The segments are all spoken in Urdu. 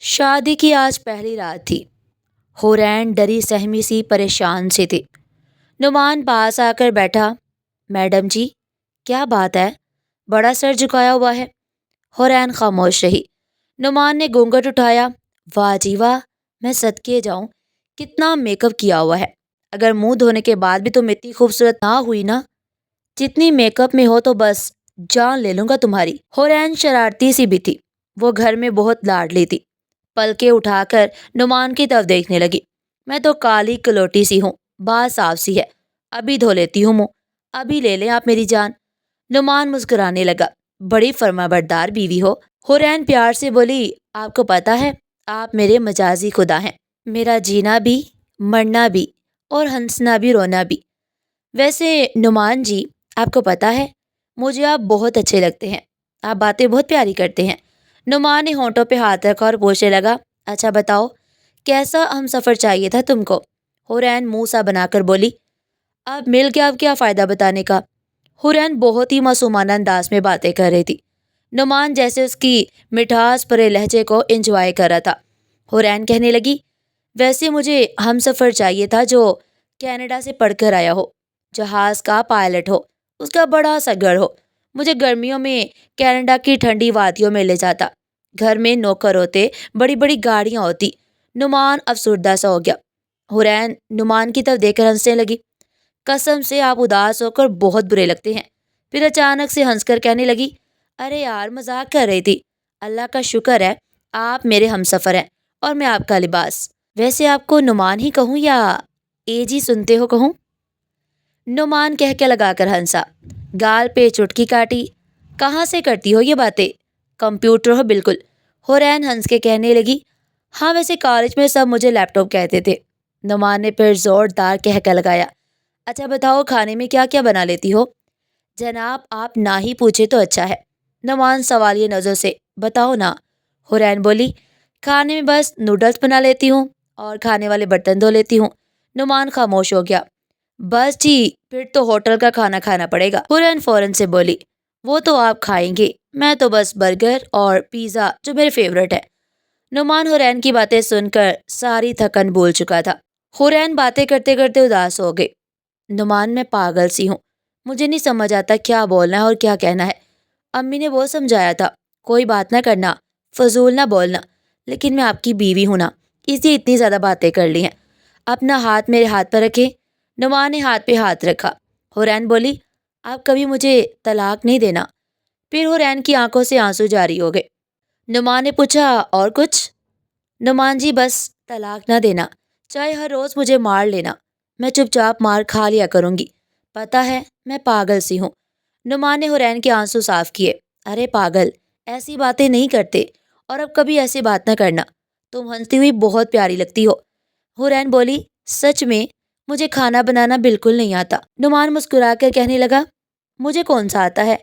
شادی کی آج پہلی رات تھی۔ حورین ڈری سہمی سی پریشان سی تھی۔ نعمان پاس آ کر بیٹھا۔ میڈم جی، کیا بات ہے؟ بڑا سر جھکایا ہوا ہے۔ حورین خاموش رہی۔ نعمان نے گھونگھٹ اٹھایا۔ واہ جی واہ، میں صدقے جاؤں، کتنا میک اپ کیا ہوا ہے۔ اگر منہ دھونے کے بعد بھی تم اتنی خوبصورت نہ ہوئی نا، جتنی میک اپ میں ہو تو بس جان لے لوں گا تمہاری۔ حورین شرارتی سی بھی تھی۔ وہ گھر میں بہت لاڈلی تھی۔ پلکیں اٹھا کر نعمان کی طرف دیکھنے لگی۔ میں تو کالی کلوٹی سی ہوں، بات صاف سی ہے، ابھی دھو لیتی ہوں منہ، ابھی لے لیں آپ میری جان۔ نعمان مسکرانے لگا۔ بڑی فرما بردار بیوی ہو۔ حورین پیار سے بولی، آپ کو پتا ہے آپ میرے مجازی خدا ہیں، میرا جینا بھی، مرنا بھی، اور ہنسنا بھی رونا بھی۔ ویسے نعمان جی، آپ کو پتا ہے مجھے آپ بہت اچھے لگتے ہیں، آپ باتیں بہت پیاری کرتے ہیں۔ نعمان نے ہونٹوں پہ ہاتھ رکھا اور پوچھنے لگا، اچھا بتاؤ کیسا ہم سفر چاہیے تھا تم کو؟ حورین منہ سا بنا کر بولی، اب مل کے اب کیا فائدہ بتانے کا۔ حورین بہت ہی معصومانہ انداز میں باتیں کر رہی تھی۔ نعمان جیسے اس کی مٹھاس بھرے لہجے کو انجوائے کر رہا تھا۔ حورین کہنے لگی، ویسے مجھے ہم سفر چاہیے تھا جو کینیڈا سے پڑھ کر آیا ہو، جہاز کا پائلٹ ہو، اس کا بڑا سا گھر ہو، مجھے گرمیوں میں کینیڈا کی ٹھنڈی وادیوں میں لے جاتا، گھر میں نوکر ہوتے، بڑی بڑی گاڑیاں ہوتی۔ نعمان افسردہ سا ہو گیا۔ حورین نعمان کی طرف دیکھ کر ہنسنے لگی۔ قسم سے آپ اداس ہو کر بہت برے لگتے ہیں۔ پھر اچانک سے ہنس کر کہنے لگی، ارے یار مذاق کر رہی تھی، اللہ کا شکر ہے آپ میرے ہم سفر ہیں اور میں آپ کا لباس۔ ویسے آپ کو نعمان ہی کہوں یا اے جی سنتے ہو کہوں؟ نعمان کہہ کے لگا کر ہنسا، گال پہ چٹکی کاٹی، کہاں سے کرتی ہو یہ باتیں، کمپیوٹر ہو بالکل۔ حورین ہنس کے کہنے لگی، ہاں ویسے کالج میں سب مجھے لیپ ٹاپ کہتے تھے۔ نعمان نے پھر زوردار کہہ کے لگایا، اچھا بتاؤ کھانے میں کیا کیا بنا لیتی ہو؟ جناب آپ نہ ہی پوچھے تو اچھا ہے۔ نعمان سوالیہ نظر سے، بتاؤ نا۔ حورین بولی، کھانے میں بس نوڈلز بنا لیتی ہوں اور کھانے والے برتن دھو لیتی ہوں۔ نعمان خاموش ہو گیا۔ بس جی، پھر تو ہوٹل کا کھانا کھانا پڑے گا۔ حورین فوراً سے بولی، وہ تو آپ کھائیں گے، میں تو بس برگر اور پیزا جو میرے فیورٹ ہے۔ نعمان حورین کی باتیں سن کر ساری تھکن بھول چکا تھا۔ حورین باتیں کرتے کرتے اداس ہو گئے۔ نعمان میں پاگل سی ہوں، مجھے نہیں سمجھ آتا کیا بولنا ہے اور کیا کہنا ہے۔ امی نے وہ سمجھایا تھا، کوئی بات نہ کرنا، فضول نہ بولنا، لیکن میں آپ کی بیوی ہوں نا، اس لیے اتنی زیادہ باتیں کر لی ہیں۔ اپنا ہاتھ میرے ہاتھ پر رکھے۔ نعمان نے ہاتھ پہ ہاتھ رکھا۔ حورین بولی، آپ کبھی مجھے طلاق نہیں دینا۔ پھر حورین کی آنکھوں سے آنسو جاری ہو گئے۔ نعمان نے پوچھا، اور کچھ؟ نعمان جی بس طلاق نہ دینا، چاہے ہر روز مجھے مار لینا، میں چپ چاپ مار کھا لیا کروں گی، پتہ ہے میں پاگل سی ہوں۔ نعمان نے حورین کے آنسو صاف کیے۔ ارے پاگل، ایسی باتیں نہیں کرتے، اور اب کبھی ایسی بات نہ کرنا، تم ہنستی ہوئی بہت پیاری لگتی ہو۔ حورین بولی، سچ میں مجھے کھانا بنانا بالکل نہیں آتا۔ نعمان مسکرا کر کہنے لگا، مجھے کون سا آتا ہے،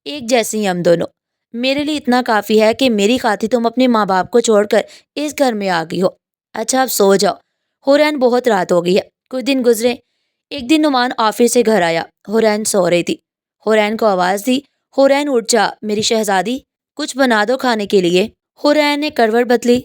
ایک جیسی ہم دونوں، میرے لیے اتنا کافی ہے کہ میری خاطر تم اپنے ماں باپ کو چھوڑ کر اس گھر میں آ گئی ہو۔ اچھا اب سو جاؤ، حورین بہت رات ہو گئی ہے۔ کچھ دن گزرے۔ ایک دن نعمان آفس سے گھر آیا، حورین سو رہی تھی۔ حورین کو آواز دی، حورین اٹھ جا میری شہزادی، کچھ بنا دو کھانے کے لیے۔ حورین نے کروٹ بدلی،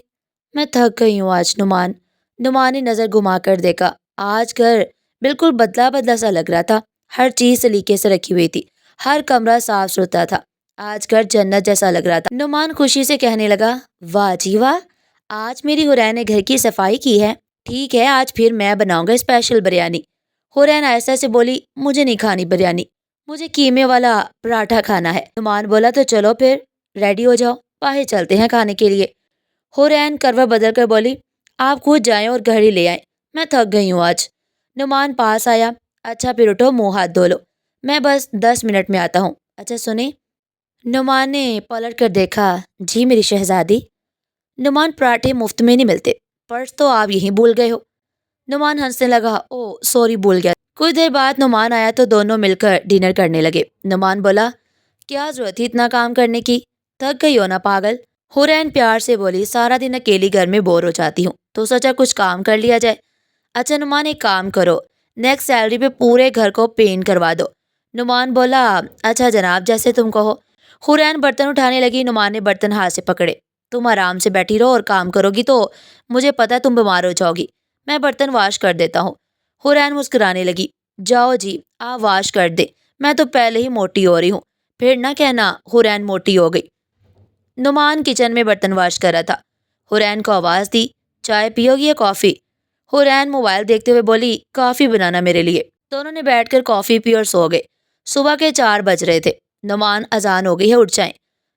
میں تھک گئی ہوں آج نعمان۔ نعمان نے نظر گھما کر دیکھا، آج گھر بالکل بدلا بدلا سا لگ رہا تھا، ہر چیز سلیقے سے رکھی ہوئی تھی، ہر کمرہ صاف ستھرا تھا، آج گھر جنت جیسا لگ رہا تھا۔ نعمان خوشی سے کہنے لگا، واہ جی واہ، آج میری حورین نے گھر کی صفائی کی ہے، ٹھیک ہے آج پھر میں بناؤں گا اسپیشل بریانی۔ حورین آہستہ سے بولی، مجھے نہیں کھانی بریانی، مجھے قیمے والا پراٹھا کھانا ہے۔ نعمان بولا، تو چلو پھر ریڈی ہو جاؤ، باہر چلتے ہیں کھانے کے لیے۔ حورین کروٹ بدل کر بولی، آپ خود جائیں اور گھڑی لے آئیں، میں تھک گئی ہوں آج۔ نعمان پاس آیا، اچھا پھر اٹھو منہ ہاتھ دھو لو، میں بس 10 منٹ میں آتا ہوں۔ اچھا سنیں۔ نعمان نے پلٹ کر دیکھا، جی میری شہزادی۔ نعمان، پراٹھے مفت میں نہیں ملتے، پرس تو آپ یہیں بھول گئے ہو۔ نعمان ہنسنے لگا، او سوری بھول گیا۔ کچھ دیر بعد نعمان آیا تو دونوں مل کر ڈنر کرنے لگے۔ نعمان بولا، کیا ضرورت تھی اتنا کام کرنے کی، تھک گئی ہو نا پاگل۔ حورین پیار سے بولی، سارا دن اکیلی گھر میں بور ہو جاتی ہوں تو سوچا کچھ کام کر لیا جائے۔ اچھا نعمان ایک کام کرو، نیکسٹ سیلری پہ پورے گھر کو پینٹ کروا دو۔ نعمان بولا، اچھا جناب جیسے تم کہو۔ حورین برتن اٹھانے لگی، نعمان نے برتن ہاتھ سے پکڑے، تم آرام سے بیٹھی رہو اور کام کرو گی تو مجھے پتا تم بیمار ہو جاؤ گی، میں برتن واش کر دیتا ہوں۔ حورین مسکرانے لگی۔ جاؤ جی آپ واش کر دے، میں تو پہلے ہی موٹی ہو رہی ہوں، پھر نہ کہنا حورین موٹی ہو گئی۔ نعمان کچن میں برتن واش کر رہا تھا۔ حورین کو آواز دی، چائے پیو گی یا کافی؟ حورین موبائل دیکھتے ہوئے بولی، کافی بنانا میرے لیے۔ دونوں نے بیٹھ کر کافی پی اور سو گئے۔ صبح کے 4 بج رہے تھے۔ نعمان اذان ہو گئی ہے، اٹھ جائیں۔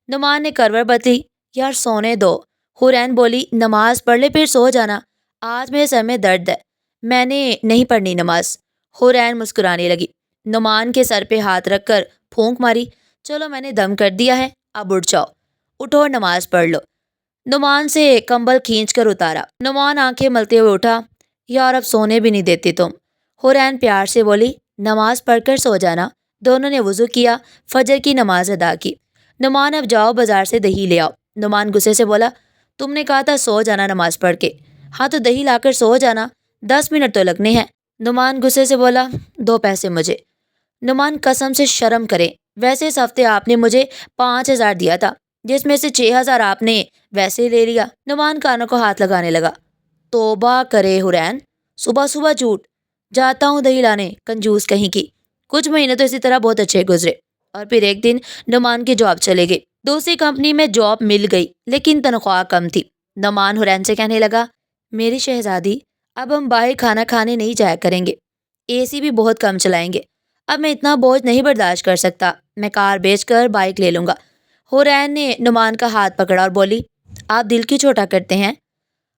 نعمان نے کروٹ بدلی، یار سونے دو۔ حورین بولی، نماز پڑھ لے پھر سو جانا، آج میرے سر میں درد ہے، میں نے نہیں پڑھنی نماز۔ حورین مسکرانے لگی۔ نعمان کے سر پہ ہاتھ رکھ کر پھونک ماری، چلو میں نے دم کر دیا ہے، اب اٹھ جاؤ، اٹھو اور نماز پڑھ لو۔ نعمان سے کمبل کھینچ کر اتارا۔ نعمان آنکھیں ملتے ہوئے اٹھا، یار اب سونے بھی نہیں دیتی تم۔ حورین پیار سے بولی، نماز پڑھ کر سو جانا۔ دونوں نے وضو کیا، فجر کی نماز ادا کی۔ نعمان اب جاؤ بازار سے دہی لے آؤ۔ نعمان غصے سے بولا، تم نے کہا تھا سو جانا نماز پڑھ کے، ہاں تو دہی لا کر سو جانا، 10 منٹ تو لگنے ہیں۔ نعمان غصے سے بولا، 2 پیسے مجھے۔ نعمان قسم سے شرم کریں، ویسے اس ہفتے آپ نے مجھے 5,000 دیا تھا، جس میں سے 6,000 آپ نے ویسے لے لیا۔ نعمان کانوں کو ہاتھ لگانے لگا۔ توبہ کرے حورین، صبح صبح جھوٹ، جاتا ہوں دہی لانے، کنجوس کہیں کی۔ کچھ مہینے تو اسی طرح بہت اچھے گزرے، اور پھر ایک دن نعمان کی جاب چلے گئی۔ دوسری کمپنی میں جاب مل گئی، لیکن تنخواہ کم تھی۔ نعمان حورین سے کہنے لگا، میری شہزادی اب ہم باہر کھانا کھانے نہیں جایا کریں گے، اے سی بھی بہت کم چلائیں گے، اب میں اتنا بوجھ نہیں برداشت کر سکتا، میں کار بیچ کر بائک لے لوں گا۔ حورین نے نعمان کا ہاتھ پکڑا اور بولی، آپ دل کیوں چھوٹا کرتے ہیں؟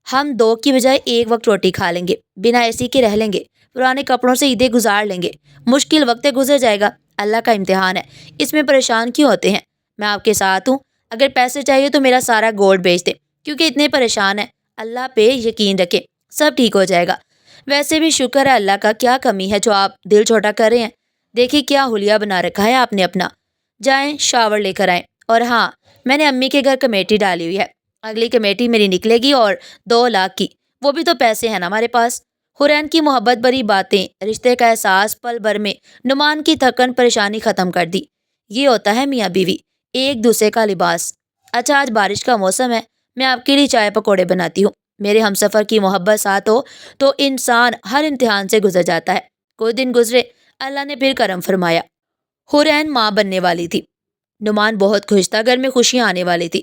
ہم 2 کی بجائے 1 وقت روٹی کھا لیں گے، بنا اے سی کے رہ لیں گے، پرانے کپڑوں سے عیدیں گزار لیں گے، مشکل وقت گزر جائے گا، اللہ کا امتحان ہے، اس میں پریشان کیوں ہوتے ہیں؟ میں آپ کے ساتھ ہوں، اگر پیسے چاہیے تو میرا سارا گولڈ بیچ دیں، کیونکہ اتنے پریشان ہیں، اللہ پہ یقین رکھیں، سب ٹھیک ہو جائے گا۔ ویسے بھی شکر ہے اللہ کا، کیا کمی ہے جو آپ دل چھوٹا کر رہے ہیں؟ دیکھیے کیا حلیہ بنا رکھا ہے آپ نے اپنا، جائیں شاور لے کر آئیں۔ اور ہاں، میں نے امی کے گھر کمیٹی ڈالی ہوئی ہے، اگلی کمیٹی میری نکلے گی اور 2 لاکھ کی، وہ بھی تو پیسے ہیں نا ہمارے پاس۔ حورین کی محبت بھری باتیں، رشتے کا احساس پل بھر میں نعمان کی تھکن پریشانی ختم کر دی۔ یہ ہوتا ہے میاں بیوی، ایک دوسرے کا لباس۔ اچھا آج بارش کا موسم ہے، میں آپ کے لیے چائے پکوڑے بناتی ہوں۔ میرے ہمسفر کی محبت ساتھ ہو تو انسان ہر امتحان سے گزر جاتا ہے۔ کوئی دن گزرے، اللہ نے پھر کرم فرمایا۔ حورین ماں بننے والی تھی۔ نعمان بہت خوش تھا، گھر میں خوشیاں آنے والی تھی۔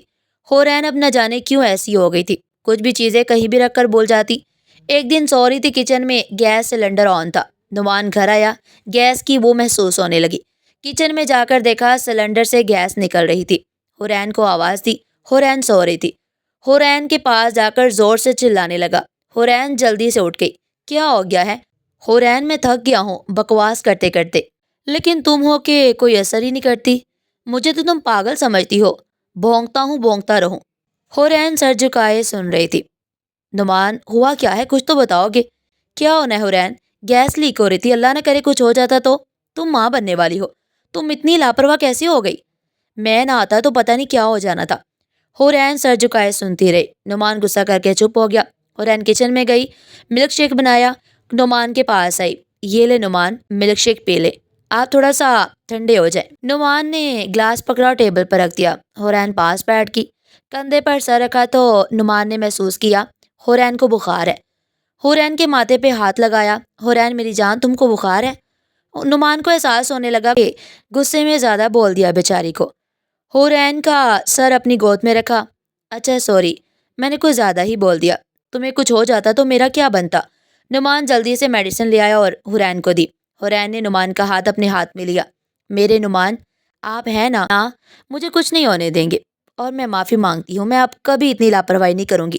حورین اب نہ جانے کیوں ایسی ہو گئی تھی، کچھ بھی چیزیں کہیں بھی رکھ کر بھول جاتی۔ ایک دن سو رہی تھی، کچن میں گیس سلنڈر آن تھا۔ نعمان گھر آیا، گیس کی بو محسوس ہونے لگی۔ کچن میں جا کر دیکھا سلنڈر سے گیس نکل رہی تھی۔ حورین کو آواز دی، حورین سو رہی تھی۔ حورین کے پاس جا کر زور سے چلانے لگا۔ حورین جلدی سے اٹھ گئی، کیا ہو گیا ہے؟ حورین میں تھک گیا ہوں بکواس کرتے کرتے، لیکن تم ہو کہ کوئی اثر ہی نہیں کرتی، مجھے تو تم پاگل سمجھتی ہو، بھونکتا ہوں بھونکتا رہوں۔ حورین سر جھکائے سن رہی تھی۔ نعمان ہوا کیا ہے، کچھ تو بتاؤ گے؟ کیا ہونا ہے حورین، گیس لیک ہو رہی تھی، اللہ نہ کرے کچھ ہو جاتا تو؟ تم ماں بننے والی ہو، تم اتنی لاپرواہ کیسے ہو گئی؟ میں نہ آتا تو پتہ نہیں کیا ہو جانا تھا۔ حورین سر جھکائے سنتی رہی۔ نعمان غصہ کر کے چپ ہو گیا۔ حورین کچن میں گئی، ملک شیک بنایا، نعمان کے پاس آئی، یہ لے نعمان ملک شیک پی لے، آپ تھوڑا سا ٹھنڈے ہو جائیں۔ نعمان نے گلاس پکڑا اور ٹیبل پر رکھ دیا۔ حورین پاس بیٹھ کی، کندھے پر سر رکھا تو نعمان نے محسوس کیا حورین کو بخار ہے۔ حورین کے ماتھے پہ ہاتھ لگایا، حورین میری جان تم کو بخار ہے؟ نعمان کو احساس ہونے لگا کہ غصے میں زیادہ بول دیا بیچاری کو۔ حورین کا سر اپنی گود میں رکھا، اچھا سوری، میں نے کچھ زیادہ ہی بول دیا، تمہیں کچھ ہو جاتا تو میرا کیا بنتا؟ نعمان جلدی سے میڈیسن لے آیا اور حورین کو دی۔ حورین نے نعمان کا ہاتھ اپنے ہاتھ میں لیا، میرے نعمان آپ ہیں نا، مجھے کچھ نہیں ہونے دیں گے، اور میں معافی مانگتی ہوں، میں اب کبھی اتنی لاپرواہی نہیں کروں گی۔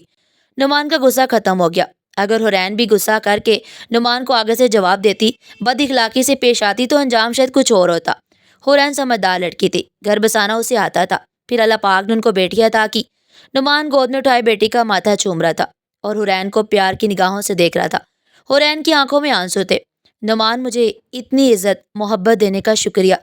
نعمان کا غصہ ختم ہو گیا۔ اگر حورین بھی غصہ کر کے نعمان کو آگے سے جواب دیتی، بد اخلاقی سے پیش آتی تو انجام شاید کچھ اور ہوتا۔ حورین سمجھدار لڑکی تھی، گھر بسانا اسے آتا تھا، پھر اللہ پاک نے ان کو بیٹی عطا کی۔ نعمان گود میں اٹھائے بیٹی کا ماتھا چوم رہا تھا اور حورین کو پیار کی نگاہوں سے دیکھ رہا تھا۔ حورین کی آنکھوں میں آنسو تھے۔ نعمان مجھے اتنی عزت محبت دینے کا شکریہ،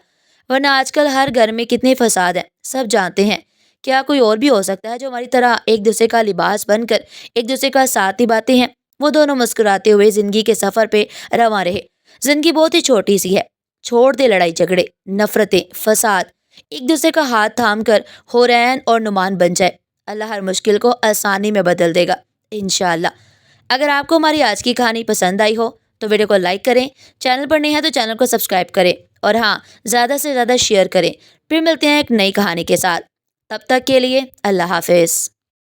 ورنہ آج کل ہر گھر میں کتنے فساد ہیں، سب جانتے ہیں۔ کیا کوئی اور بھی ہو سکتا ہے جو ہماری طرح ایک دوسرے کا لباس بن کر ایک دوسرے کا ساتھ نبھاتے ہیں؟ وہ دونوں مسکراتے ہوئے زندگی کے سفر پہ رواں رہے۔ زندگی بہت ہی چھوٹی سی ہے، چھوڑ دے لڑائی جھگڑے، نفرتیں، فساد، ایک دوسرے کا ہاتھ تھام کر حورین اور نعمان بن جائے۔ اللہ ہر مشکل کو آسانی میں بدل دے گا انشاءاللہ۔ اگر آپ کو ہماری آج کی کہانی پسند آئی ہو تو ویڈیو کو لائک کریں، چینل پر نہیں ہے تو چینل کو سبسکرائب کریں، اور ہاں، زیادہ سے زیادہ شیئر کریں۔ پھر ملتے ہیں ایک نئی کہانی کے ساتھ، تب تک کے لیے اللہ حافظ۔